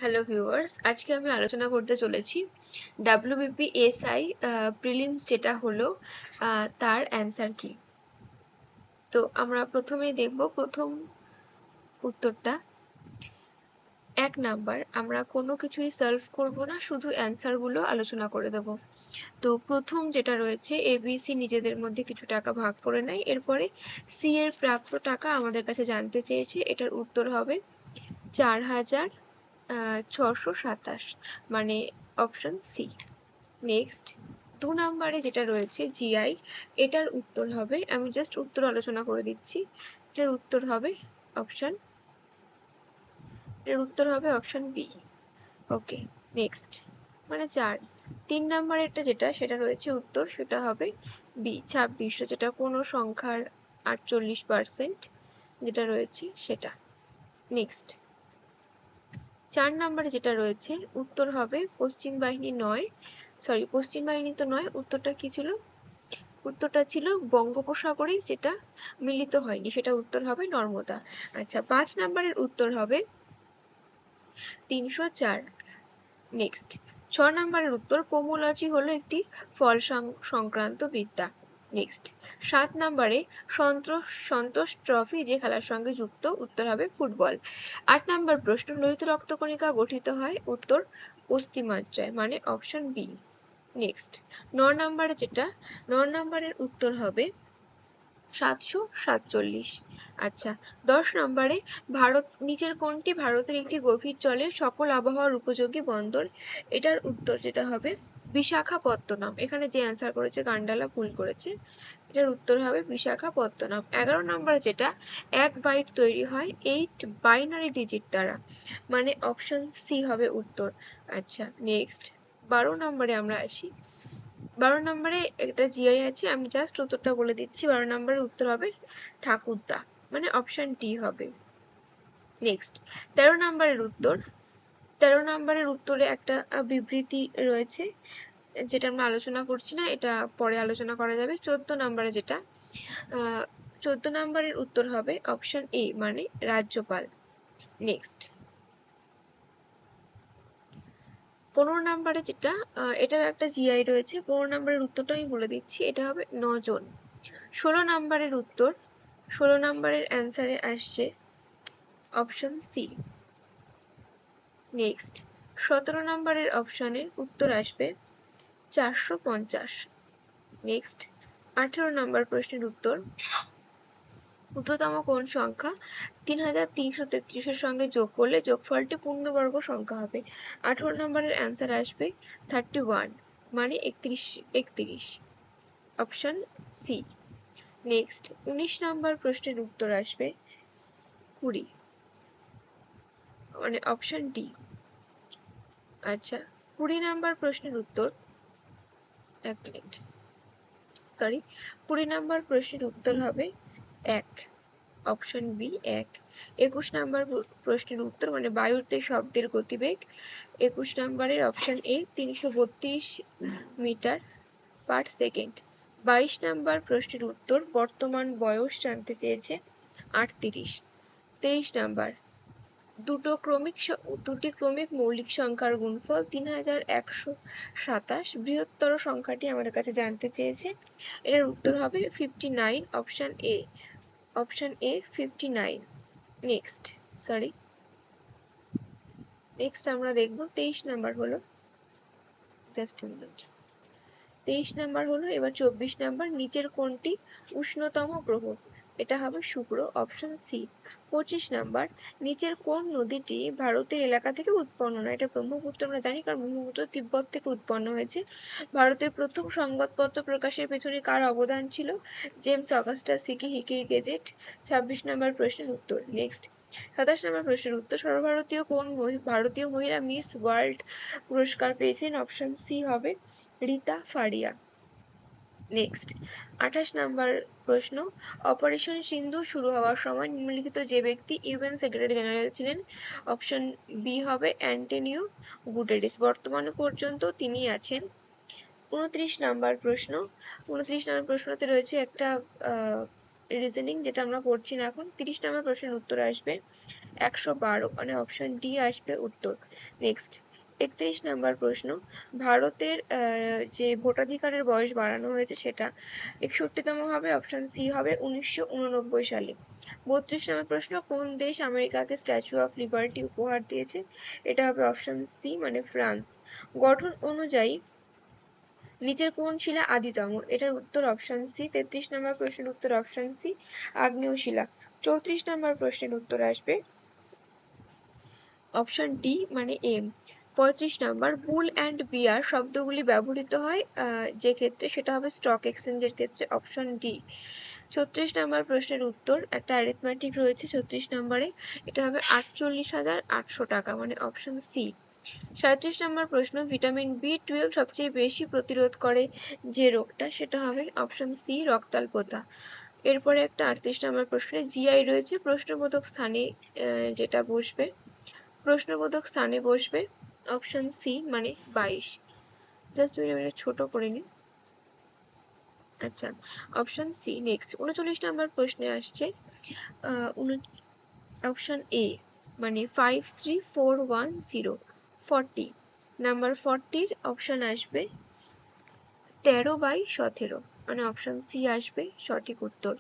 Hello viewers, আজকে আমি আলোচনা করতে চলেছি WBPSI প্রিলিমস যেটা হলো তার অ্যান্সার কি। তো আমরা প্রথমেই দেখব প্রথম উত্তরটা। 1 নাম্বার, আমরা কোনো কিছুই সলভ করব না, শুধু অ্যান্সারগুলো আলোচনা করে দেব। তো প্রথম যেটা রয়েছে ABC নিজেদের মধ্যে কিছু টাকা ভাগ করে নেয়, এরপরে সি এর প্রাপ্য টাকা আমাদের কাছে জানতে চেয়েছে। এটার উত্তর হবে 4,627, মানে অপশন সি। নেক্সট 2 নাম্বারে যেটা রয়েছে জিআই, এটার উত্তর হবে, আমি জাস্ট উত্তর আলোচনা করে দিচ্ছি, এটার উত্তর হবে অপশন বি। ওকে, নেক্সট মানে 4। 3 নাম্বারেরটা যেটা রয়েছে উত্তর, সেটা হবে বি 26, যেটা কোনো সংখ্যার 48% যেটা রয়েছে সেটা। নেক্সট 4 নাম্বারে যেটা রয়েছে উত্তর হবে পশ্চিম বাহিনী নয়, পশ্চিম বাহিনী তো নয়, উত্তরটা কি ছিল? উত্তরটা ছিল বঙ্গোপসাগরেই যেটা মিলিত হয়নি, সেটা উত্তর হবে নর্মদা। আচ্ছা, 5 নাম্বারের উত্তর হবে 304। নেক্সট 6 নাম্বারের উত্তর পোমোলজি হলো একটি ফল সংক্রান্ত বিদ্যা। নেক্সট 7 নাম্বারে সন্তোষ ট্রফি যে খেলার সঙ্গে যুক্ত, উত্তর হবে ফুটবল। 8 নাম্বার প্রশ্ন, লোহিত রক্তকণিকা গঠিত হয়, উত্তর অস্থিমজ্জায়, মানে অপশন বি। নেক্সট 9 নাম্বারের উত্তর হবে 747। আচ্ছা, 10 নম্বরে ভারত নিচের কোনটি ভারতের একটি গভীর জলের সকল আবহাওয়ার উপযোগী বন্দর? এটার উত্তর যেটা হবে বিশাখাপত্তনম। এখানে যে অ্যান্সার করেছে কান্ডালা ভুল করেছে, এটার উত্তর হবে বিশাখাপত্তনম। 11 নম্বর যেটা, 1 বাইট তৈরি হয় 8 বাইনারি ডিজিট দ্বারা, মানে অপশন সি হবে উত্তর। আচ্ছা, নেক্সট 12 নম্বরে আমরা আসি। 12 নম্বরে একটা জিআই আছে, আমি জাস্ট উত্তরটা বলে দিচ্ছি। 12 নম্বরের উত্তর হবে ঠাকুরদা, মানে অপশন ডি হবে। নেক্সট 13 নম্বরের উত্তরে একটা বিবৃতি রয়েছে, যেটা আমরা আলোচনা করছি না, এটা পরে আলোচনা করা যাবে। 14 নম্বরের উত্তর হবে অপশন এ, মানে রাজ্যপাল। নেক্সট 15 নম্বরে যেটা, এটাও একটা জিআই রয়েছে। 15 নম্বরের উত্তরটা আমি বলে দিচ্ছি, এটা হবে 9 জন। 16 নম্বরের অ্যান্সারে আসছে অপশন সি। নেক্সট 17 নম্বরের অপশনের উত্তর আসবে 450। নেক্সট 18 নম্বর প্রশ্নের উত্তর, ক্ষুদ্রতম কোন সংখ্যা 3333 এর সঙ্গে যোগ করলে যোগফলটি পূর্ণবর্গ সংখ্যা হবে? 18 নম্বরের অ্যান্সার আসবে 31, মানে 31, অপশন সি। নেক্সট 19 নম্বর প্রশ্নের উত্তর আসবে 20, মানে অপশন ডি। আচ্ছা, 20 নম্বর প্রশ্নের উত্তর, 20 নম্বর প্রশ্নের উত্তর হবে 1, অপশন বি 1। 21 নম্বর প্রশ্নের উত্তর, মানে বায়ুতে শব্দের গতিবেগ, 21 নম্বরের option A 332 metre per second. 22 number প্রশ্নের উত্তর, বর্তমান বয়স জানতে চেয়েছে 38। 23 নাম্বার, দুটি ক্রমিক মৌলিক সংখ্যার গুণফল 3127, বৃহত্তর সংখ্যাটি আমাদের কাছে জানতে চেয়েছে, এর উত্তর হবে 59, অপশন এ 59। নেক্সট আমরা দেখব 23 নাম্বার হলো, জাস্ট এবার 24 নাম্বার, নিচের কোনটি উষ্ণতম গ্রহ? এটা হবে শুক্র, অপশন সি। 25 নাম্বার, নিচের কোন নদীটি ভারতের এলাকা থেকে উৎপন্ন নয়? এটা ব্রহ্মপুত্র, আমরা জানি, কারণ ব্রহ্মপুত্র তিব্বত থেকে উৎপন্ন হয়েছে। ভারতের প্রথম সংবাদপত্র প্রকাশের পেছনে কার অবদান ছিল? জেমস অগাস্টাস হিকির গেজেট। 26 নাম্বার প্রশ্নের উত্তর। নেক্সট 27 নম্বর প্রশ্নের উত্তর, সর্বভারতীয় কোন ভারতীয় মহিলা মিস ওয়ার্ল্ড পুরস্কার পেয়েছেন? অপশন সি হবে রীতা ফারিয়া। নেক্সট 28 নাম্বার প্রশ্ন, অপারেশন সিন্দুর শুরু হওয়ার সময় নিম্নলিখিত যে ব্যক্তি ইউএন সেক্রেটারি জেনারেল ছিলেন? অপশন বি হবে অ্যান্টোনিও গুটেরেস, বর্তমানে পর্যন্ত তিনি আছেন। 29 নাম্বার প্রশ্নতে রয়েছে একটা রিজনিং, যেটা আমরা করছি না এখন। 30 নম্বর প্রশ্নের উত্তর আসবে 112, মানে অপশন ডি আসবে উত্তর। নেক্সট 31 নাম্বার প্রশ্ন, ভারতের যে ভোটাধিকারের বয়স বাড়ানো হয়েছে সেটা 61তম হবে, অপশন সি হবে 1989 সালে। 32 নম্বর প্রশ্ন, কোন দেশ আমেরিকাকে স্ট্যাচু অফ লিবার্টি উপহার দিয়েছে? এটা হবে অপশন সি, মানে ফ্রান্স। গঠন অনুযায়ী নিচের কোন শিলা আদিতম? এটার উত্তর অপশন সি। 33 নম্বর প্রশ্নের উত্তর অপশন সি, আগ্নেয় শিলা। 34 নম্বর প্রশ্নের উত্তর আসবে অপশন ডি, মানে এম। 35 নম্বর, বুল অ্যান্ড বিয়ার শব্দগুলি ব্যবহৃত হয় যে ক্ষেত্রে, সেটা হবে স্টক এক্সচেঞ্জের ক্ষেত্রে, অপশন ডি। 36 নম্বর প্রশ্নের উত্তর, একটা অ্যারিথমেটিক রয়েছে 36 নম্বরে, এটা হবে 48,800 টাকা, মানে অপশন সি। 37 নম্বর প্রশ্ন, ভিটামিন বি12 সবচেয়ে বেশি প্রতিরোধ করে যে রোগটা, সেটা হবে অপশন সি, রক্তাল্পতা। এরপরে একটা 38 নম্বর প্রশ্নে জিআই রয়েছে, প্রশ্নবোধক স্থানে যেটা বসবে, প্রশ্নবোধক স্থানে বসবে অপশন সি, মানে 22। জাস্ট আমি ছোট করে নিই। আচ্ছা, অপশন সি। নেক্সট 39 নম্বর প্রশ্নে আসছে অপশন এ, মানে 53410, 40 নাম্বার 40 অপশন আসবে 13/17, মানে অপশন সি আসবে সঠিক উত্তর।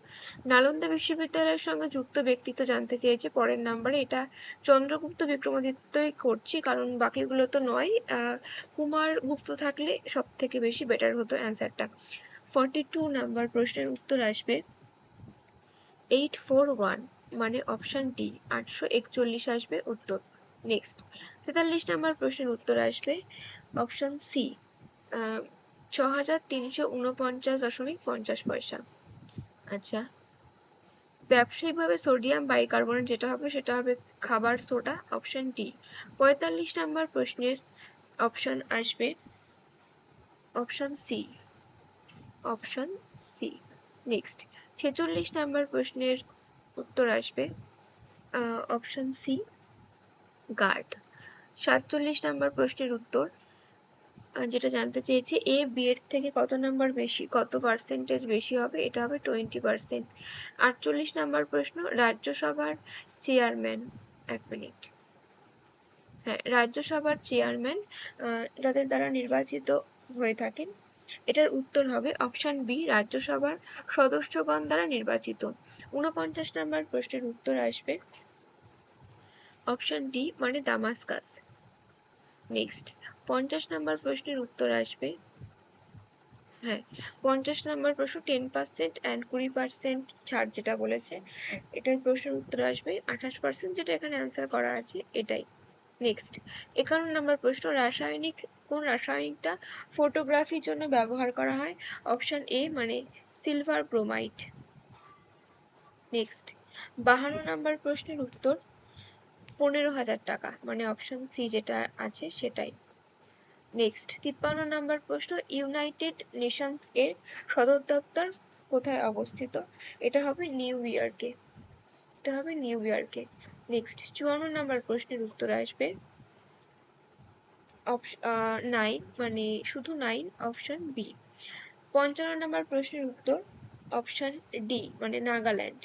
নালন্দা বিশ্ববিদ্যালয়ের সঙ্গে যুক্ত ব্যক্তিত্ব জানতে চেয়েছে পরের নাম্বারে, এটা চন্দ্রগুপ্ত বিক্রমাদিত্যই করছি, কারণ বাকিগুলো তো নয়। কুমার গুপ্ত থাকলে সব থেকে বেশি বেটার হতো অ্যান্সারটা। 42 নাম্বার প্রশ্নের উত্তর আসবে 841, মানে অপশন ডি, 841 আসবে উত্তর। নেক্সট 43 নাম্বার প্রশ্নের উত্তর আসবে অপশন সি, 6,349.50 আচ্ছা, ব্যবসায়িকভাবে সোডিয়াম বাইকার্বনেট যেটা হবে সেটা হবে খাবার সোডা, অপশন ডি। 45 নাম্বার প্রশ্নের অপশন আসবে option C, option C. Next 46 number প্রশ্নের উত্তর আসবে অপশন সি, গার্ড। 47 নাম্বার প্রশ্নের উত্তর যেটা জানতে চেয়েছে, এ বি এর থেকে কত নাম্বার বেশি, কত পার্সেন্টেজ বেশি হবে, এটা হবে 20%। 48 নাম্বার প্রশ্ন, রাজ্যসভার চেয়ারম্যান, 1 মিনিট, হ্যাঁ, রাজ্যসভার চেয়ারম্যান যাদের দ্বারা নির্বাচিত হয়ে থাকেন, এটার উত্তর হবে অপশন বি, রাজ্যসভার সদস্যগণ দ্বারা নির্বাচিত। 49 নাম্বার প্রশ্নের উত্তর আসবে অপশন ডি, মানে দামাস্কাস। নেক্সট 50 নাম্বার প্রশ্নের উত্তর আসবে, হ্যাঁ 50 নাম্বার প্রশ্ন, 10% অ্যান্ড 20% ছাড় যেটা বলেছে, এটার প্রশ্নের উত্তর আসবে 28%, যেটা এখানে অ্যান্সার করা আছে এটাই। নেক্সট 51 নাম্বার প্রশ্ন, কোন রাসায়নিকটা ফটোগ্রাফির জন্য ব্যবহার করা হয়? অপশন এ, মানে সিলভার ব্রোমাইড। নেক্সট 52 নাম্বার প্রশ্নের উত্তর 15,000 টাকা, মানে অপশন সি যেটা আছে সেটাই। নেক্সট 53 নাম্বার প্রশ্ন, ইউনাইটেড নেশনস এর সদর দপ্তর কোথায় অবস্থিত? এটা হবে নিউ ইয়র্কে, এটা হবে নিউ ইয়র্কে। নেক্সট 54 নাম্বার প্রশ্নের উত্তর আসবে 9, মানে শুধু 9, অপশন বি। 55 নাম্বার প্রশ্নের উত্তর অপশন ডি, মানে নাগাল্যান্ড।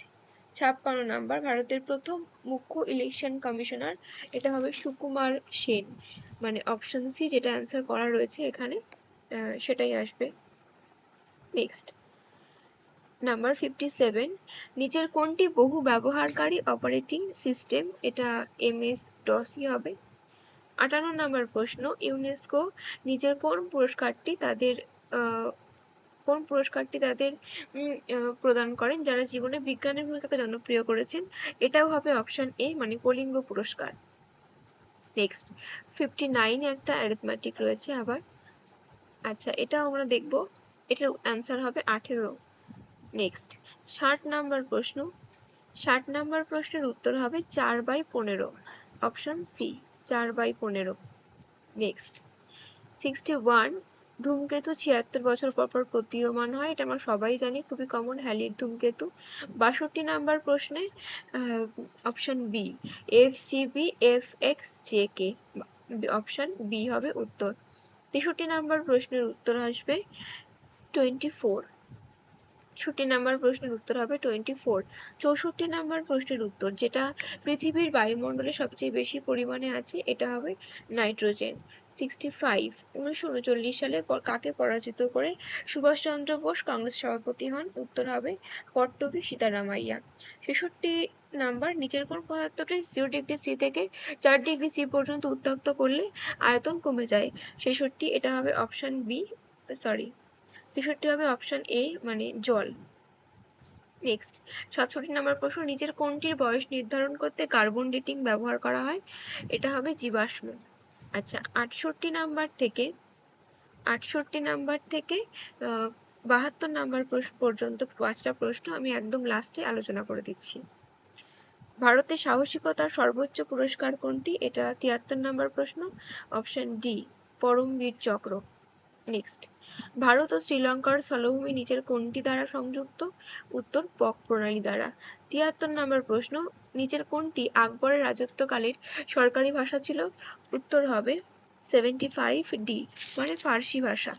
56 নাম্বার, ভারতের প্রথম মুখ্য ইলেকশন কমিশনার, এটা হবে সুকুমার সেন, মানে অপশন সি যেটা অ্যান্সার করা রয়েছে এখানে সেটাই আসবে। নেক্সট নাম্বার 57, নিচের কোনটি বহু ব্যবহারকারী অপারেটিং সিস্টেম? এটা MS DOS-ই হবে। 58 নাম্বার প্রশ্ন, ইউনেস্কো নিচের কোন পুরস্কারটি তাদের প্রদান করেন যারা জীবনে বিজ্ঞানের ভূমিকাকে জনপ্রিয় করেছেন? এটাও হবে অপশন এ, মানে কলিঙ্গ পুরস্কার। নেক্সট 59 একটা অ্যারিথমেটিক রয়েছে আবার, আচ্ছা এটাও আমরা দেখব, এটার অ্যান্সার হবে 18। নেক্সট 60 নাম্বার প্রশ্ন, 60 নাম্বার প্রশ্নের উত্তর হবে 4/15, অপশন সি, 4/15। নেক্সট 61, ধূমকেতু 76 বছর পর পর প্রতীয়মান হয়, এটা আমরা সবাই জানি, খুবই কমন, হ্যালির ধূমকেতু। 62 নাম্বার প্রশ্নে option B, FGB FXJK, option B হবে উত্তর। 63 নাম্বার প্রশ্নের উত্তর আসবে 24। 63 নাম্বার প্রশ্নের উত্তর হবে 24। 64 নাম্বার প্রশ্নের উত্তর, যেটা পৃথিবীর বায়ুমণ্ডলে সবচেয়ে বেশি পরিমাণে আছে, এটা হবে নাইট্রোজেন। 65, 1939 সালে কাকে পরাজিত করে সুভাষচন্দ্র বোস কংগ্রেস সভাপতি হন? উত্তর হবে পট্টভি সীতারামাইয়া। 66 নাম্বার, নিচের কোন পদার্থটি 0 ডিগ্রি সি থেকে 4 ডিগ্রি সি পর্যন্ত উত্তপ্ত করলে আয়তন কমে যায়? 66, এটা হবে অপশন বি, সরি 63 হবে অপশন এ মানে জল। নেক্সট 67 নাম্বার প্রশ্ন, নিচের কোনটির বয়স নির্ধারণ করতে কার্বন ডেটিং ব্যবহার করা হয়? এটা হবে জীবাশ্ম। আচ্ছা 68 নাম্বার থেকে 72 নাম্বার পর্যন্ত 5টা প্রশ্ন আমি একদম লাস্টে আলোচনা করে দিচ্ছি। ভারতের সাহসিকতার সর্বোচ্চ পুরস্কার কোনটি? এটা 73 নাম্বার প্রশ্ন, অপশন ডি পরমবীর চক্র। নেক্সট, ভারত ও শ্রীলঙ্কার স্থলভূমি নিচের কোনটি দ্বারা সংযুক্ত? উত্তর পক প্রণালী দ্বারা। 73 নম্বর প্রশ্ন, নিচের কোনটি আকবরের রাজত্বকালের সরকারি ভাষা ছিল? উত্তর হবে 75 ডি মানে ফার্সি ভাষা।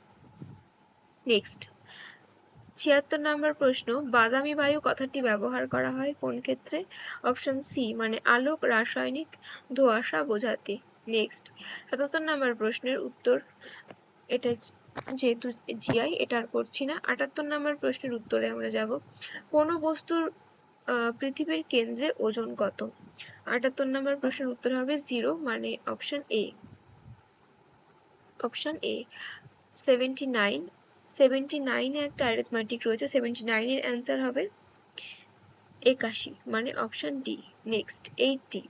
নেক্সট 76 নম্বর প্রশ্ন, বাদামি বায়ু কথাটি ব্যবহার করা হয় কোন ক্ষেত্রে? অপশন সি মানে আলোক রাসায়নিক ধোঁয়াশা বোঝাতে। নেক্সট 77 নম্বর প্রশ্নের উত্তর, এটা যেহেতু জিআই এটা আর করছি না। 78 নম্বর প্রশ্নের উত্তরে আমরা যাব, কোন বস্তুর পৃথিবীর কেন্দ্রে ওজন কত? 78 নম্বর প্রশ্নের উত্তর হবে 0 মানে অপশন এ। Option A 79। 79 এ একটা অ্যারিথমেটিক রয়েছে, 79 এর অ্যান্সার হবে 81 মানে অপশন ডি। নেক্সট 80।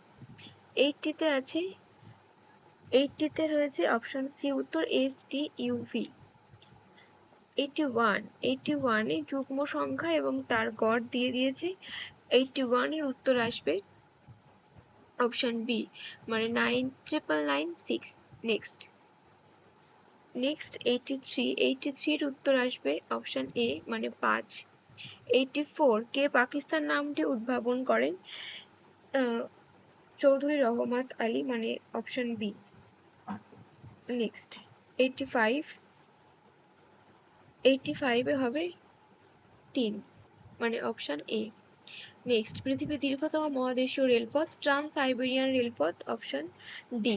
80 তে আছে 80 তে রয়েছে অপশন সি উত্তর STUV। 81 এ যুগ্ম সংখ্যা এবং তার গড় দিয়ে দিয়েছে। 81 এর উত্তর আসবে অপশন বি মানে 99996। নেক্সট 83 এর উত্তর আসবে অপশন এ মানে 5। 84 কে পাকিস্তান নামটি উদ্ভাবন করেন? চৌধুরী রহমত আলী মানে অপশন বি। নেক্সট 85 এ হবে 3 মানে অপশন এ। নেক্সট, পৃথিবীর দীর্ঘতম মহাদেশীয় রেলপথ? ট্রান্স সাইবেরিয়ান রেলপথ, অপশন ডি।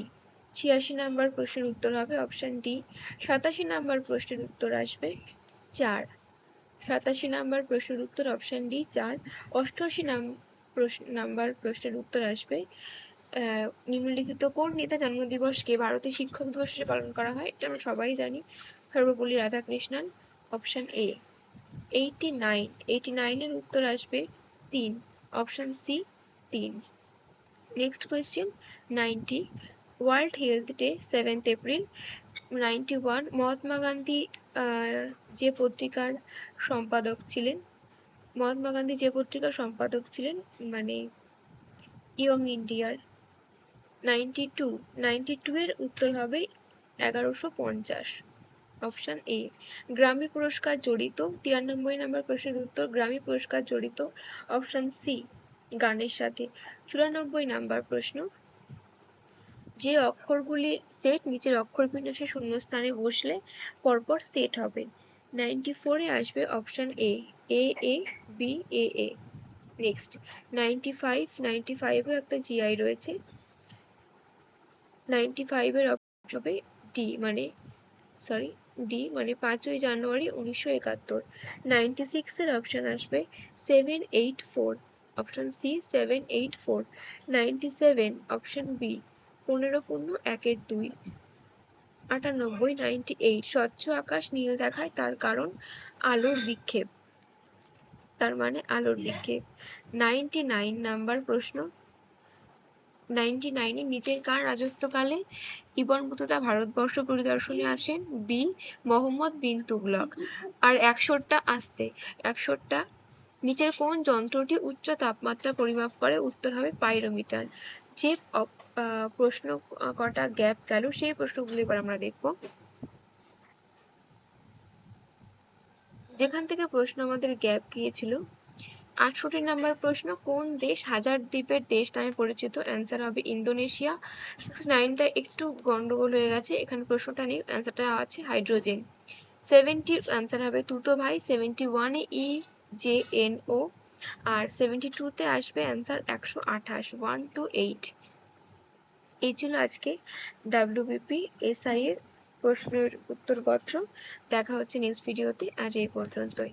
86 নাম্বার প্রশ্নের উত্তর হবে অপশন ডি। 87 নাম্বার প্রশ্নের উত্তর আসবে 4। 87 নাম্বার প্রশ্নের উত্তর অপশন ডি 4। 88 নাম্বার প্রশ্নের উত্তর আসবে নিম্নলিখিত কোন নেতা জন্মদিবসকে ভারতের শিক্ষক দিবস হিসেবে পালন করা হয়? এটা আমরা সবাই জানি, সর্বপল্লী রাধাকৃষ্ণন, অপশন এ। 89 এর উত্তর আসবে 3 option C 3। Next question 90, world health day 7th April. 91, Mahatma Gandhi যে পত্রিকার সম্পাদক ছিলেন মানে ইয়ং ইন্ডিয়ার। 92 এর উত্তর হবে 1150 অপশন এ। গ্রামী পুরস্কার জড়িত? 93 নম্বর প্রশ্নের উত্তর, গ্রামী পুরস্কার জড়িত অপশন সি গানের সাথে। 94 নাম্বার প্রশ্ন, যে অক্ষরগুলির সেট নিচের অক্ষর বিন্যাসে শূন্যস্থানে বসলে পরপর সেট হবে? 94 এ আসবে option A A B A. Next 95 এ একটা জিআই রয়েছে। 95 এর অপশন হবে ডি মানে 5ই জানুয়ারি 1971। 96 এর অপশন আসবে 784 অপশন সি 784। 97 option B 15.1/2। 98 স্বচ্ছ আকাশ নীল দেখায় তার কারণ আলোর বিক্ষেপ, তার মানে আলোর বিক্ষেপ। 99 নাম্বার প্রশ্ন, 99 নিচের কার রাজত্বকালে ইবন বতুতা ভারতবর্ষ পরিদর্শনে আসেন? বি মোহাম্মদ বিন তুগলক। আর 100টা নিচের কোন যন্ত্রটি উচ্চ তাপমাত্রা পরিমাপ করে? উত্তর হবে পাইরোমিটার। যে প্রশ্ন কটা গ্যাপ গেল সেই প্রশ্নগুলো এবার আমরা দেখব। যেখান থেকে প্রশ্ন আমাদের গ্যাপ গিয়েছিল, 68 নাম্বার প্রশ্ন, কোন দেশ হাজার দ্বীপের দেশ নামে পরিচিত? অ্যান্সার হবে ইন্দোনেশিয়া। 69টা একটু গন্ডগোল হয়ে গেছে, এখানে প্রশ্নটা নেই, অ্যান্সারটা আছে হাইড্রোজেন। 70 অ্যান্সার হবে তুতো ভাই। 71 এ JNO। আর 72 তে আসবে অ্যান্সার 128, 1 to 8। এই ছিল আজকে WBP SI এর প্রশ্নের উত্তরপত্র। দেখা হচ্ছে নেক্সট ভিডিওতে, আজ এই পর্যন্তই।